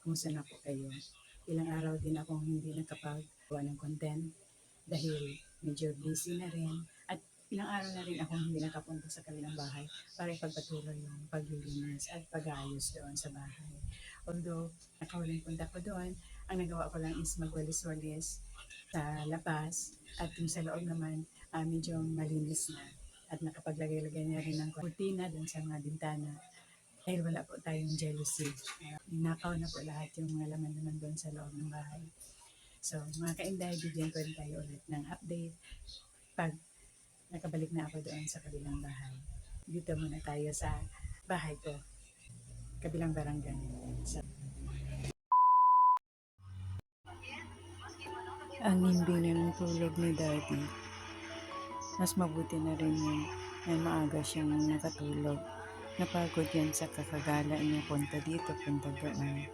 Kumusta na po kayo? Ilang araw din akong hindi nakapagawa ng content dahil medyo busy na rin. At ilang araw na rin akong hindi nakapunta sa kabilang bahay para ipagpatuloy yung paglilinis at pag-aayos doon sa bahay. Although nakahuling punta ko doon, ang nagawa ko lang is magwalis-walis sa labas at yung sa loob naman medyo malinis na at nakapaglagay-lagay na rin ng kurtina doon sa mga bintana dahil wala po tayong jealousy. Ninakaw na po lahat yung mga laman-laman doon sa loob ng bahay. So mga kainday, bigyan ko rin tayo ulit ng update pag nakabalik na ako doon sa kabilang bahay. Dito muna tayo sa bahay ko, kabilang barangay. So, ang hindi na ng tulog ni Daddy. Mas mabuti na rin yun na maaga siyang nakatulog. Napagod yan sa kakagala niya, punta dito, punta doon.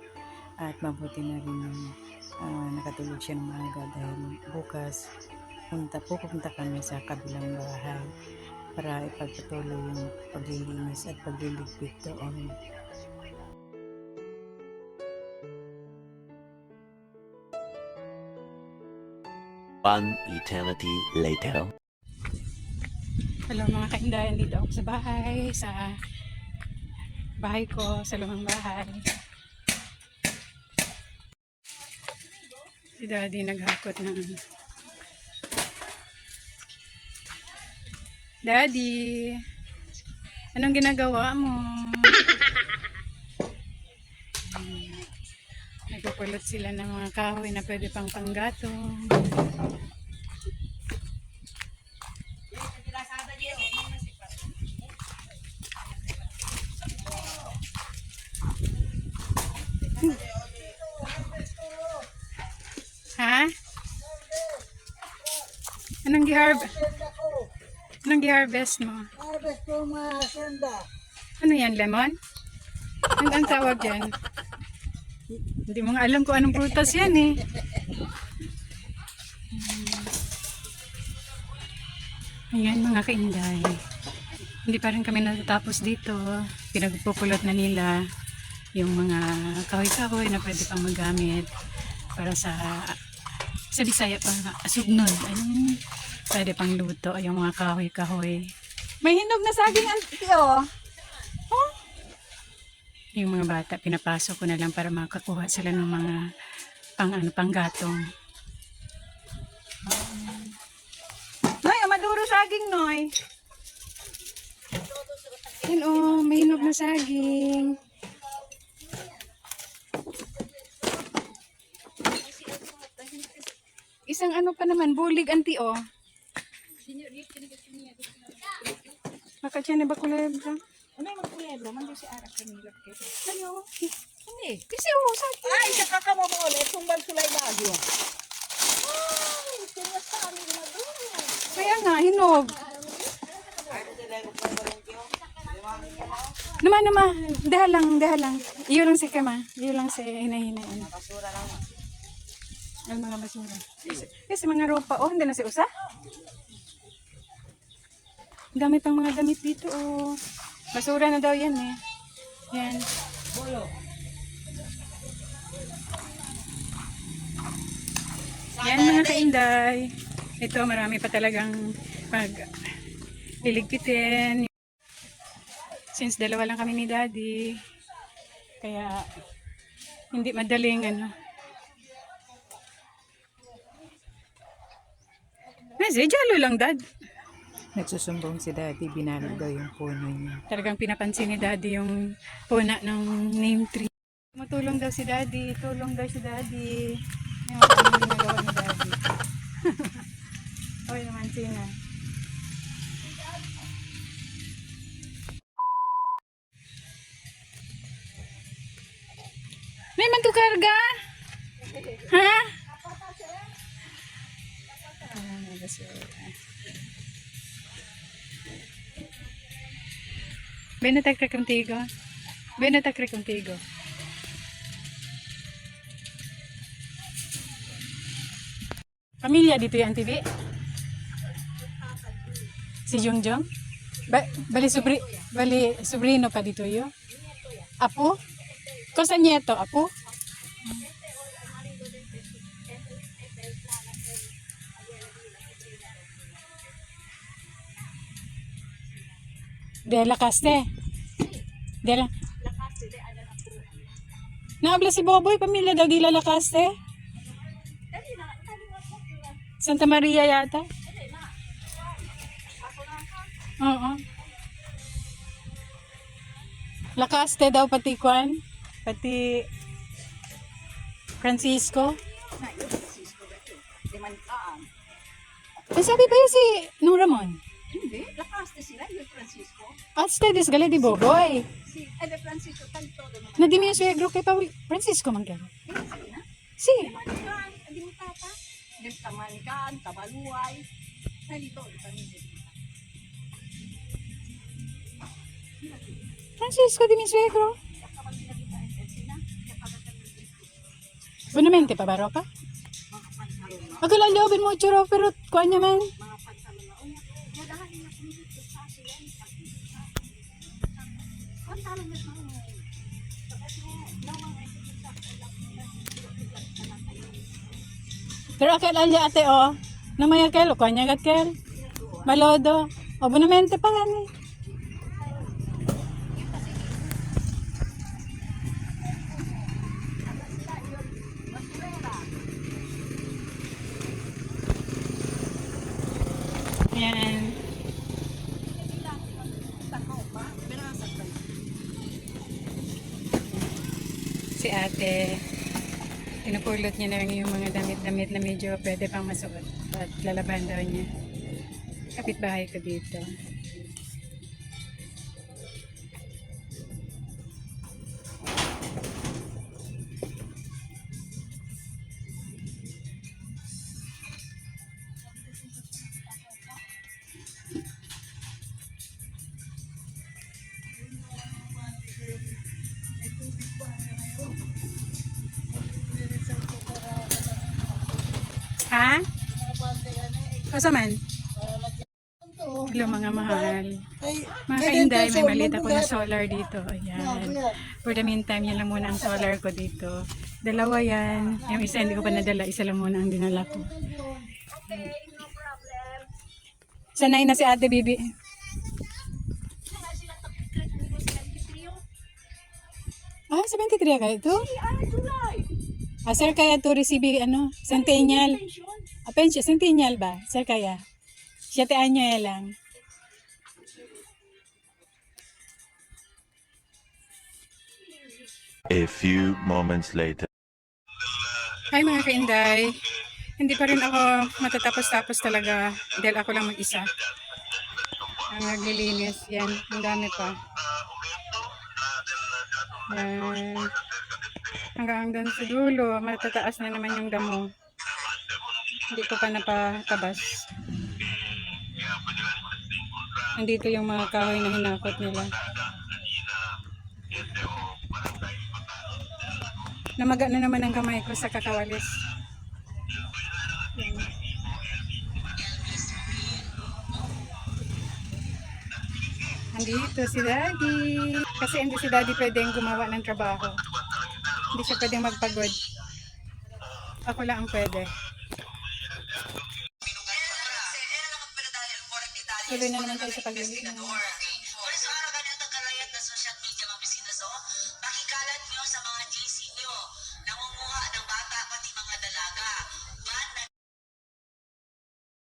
At mabuti na rin yung nakatulog siya ng maaga dahil bukas pupunta kami sa kabilang bahay para ipagpatuloy yung paglilinis at pagliligpit doon. One eternity later. Hello mga kaindayan, dito ako sa bahay ko, sa lumang bahay. Si Daddy naghakot ng Daddy, anong ginagawa mo? Nagpupulot sila ng mga kahoy na pwede pang panggatong. Ha? Anong gi-harvest mo? Harvest ko mga senda. Ano yan, lemon? Ang tawag yan? Hindi mo nga alam kung anong prutas yan eh. Ayan mga kainday. Hindi pa rin kami natatapos dito. Pinagpupulot na nila yung mga kahoy-kahoy na pwede pang magamit para sa Bisaya pa asugnon. Ayun, pwede pang luto yung mga kahoy-kahoy. May hinog na saging tiyo. Oh. Yung mga bata pinapasok ko na lang para makakuha sila ng mga panggatong. Noy, maduro saging, Noy. Yan oh, may hinog na saging. Isang ano pa naman, bulig anti oh. Maka tiyan ba kulebra? Ano yung kulebra? Mandi si Ara kanila. Ano? Hindi. Kasi oh, sakit. Ay, saka ka mo ulit. Tumbal sulay bagyo. Ay, sinasabi na doon. Kaya nga, hinog. Naman. Dahalang. Iyo lang si Kama. Iyo lang si hinay-hinay. Basura lang. Ang mga basura. Kasi mga ropa, oh, hindi na si Usa. Ang dami pang mga damit dito, oh. Basura na daw yan, eh. Yan. Yan mga kainday. Ito, marami pa talagang liligpitin. Since dalawa lang kami ni Daddy, kaya hindi madaling jalo lang, Dad. Nagsusumbong si Daddy, binalog daw yung puno niya. Talagang pinapansin ni Daddy yung puna ng name tree. Matulong daw si Daddy, tulong daw si Daddy. Yung anong ginagawa ni Daddy. Oy naman, Sina. May mantukarga? Ha? Ven a tacre contigo. Pamilya dito yan, TV? Si Jungjong? Bali sobrino pa dito yo? Apo? Kosa nieto, apo? De la Caste. De la... Lakas sila, ano na po. Naabla si Boboy, pamilya daw di la Caste. Dali na, kaliwa ko. Santa Maria yata. Dali na. Ako na ka. Oo. La Caste daw pati Kwan. Pati Francisco. Na, yun, Francisco ba ito? Limantaan. Eh, sabi ba yun si Nung Ramon? Hindi, lakas na sila, yung Francisco. At steady gali di Boboy. Si Ede Francisco, tanto naman. Na di mo yung suegro kay Paul Francisco man gano. Sige na. Si. Tamankan, hindi mo tata. Hindi tamankan, tabaluay. Nalito, di kami dito. Francisco di mo yung suegro. Kapag pinakita ang sina, kapag kami dito. Bonamente pa baro ka? Mga pantalon na, Agala liobin mo churo pero kuan niya man. mga pantalon na. Unya, nadahan niya kung dito sa sila. Pantalon na sa mga. Bakit mo, nawang ay sa Pero akal alya ate o. Namaya kel kuan niya gat kel. Malodo. O bonamente pa gani. Yan. Si ate, pinupulot niya na yung mga damit-damit na medyo pwede pang masuot at lalaban daw niya. Kapitbahay ko dito. Ha? Kasa man? Hello mga mahal. Mga kainday, may maliit ako na solar dito. Ayan. For the meantime, yan lang muna ang solar ko dito. Dalawa yan. Yung isa hindi ko pa nadala. Isa lang muna ang dinala ko. Okay, no problem. Sanay na si Ate Bibi. Saka sila tapos ano sila trio. Ah, 73 ka ito? July. Ah, sir, kaya to receive ano? Centennial. Pension. Ah, pension. Centennial ba? Sir, kaya? 7 anyo lang. A few moments later. Hi mga kainday. Hindi pa rin ako matatapos-tapos talaga dahil ako lang mag-isa. Ang naglilinis. Yan, ang dami pa. Yan. Hanggang sa dulo, matataas na naman yung damo. Hindi ko pa napatabas. Nandito yung mga kahoy na hinakot nila. Namaga na naman ang kamay ko sa kakawalis. Yan. Andito si Daddy. Kasi hindi si Daddy pwedeng gumawa ng trabaho. Hindi siya pwedeng magpagod. Ako lang ang pwede. Tuloy na naman tayo sa paglilinis.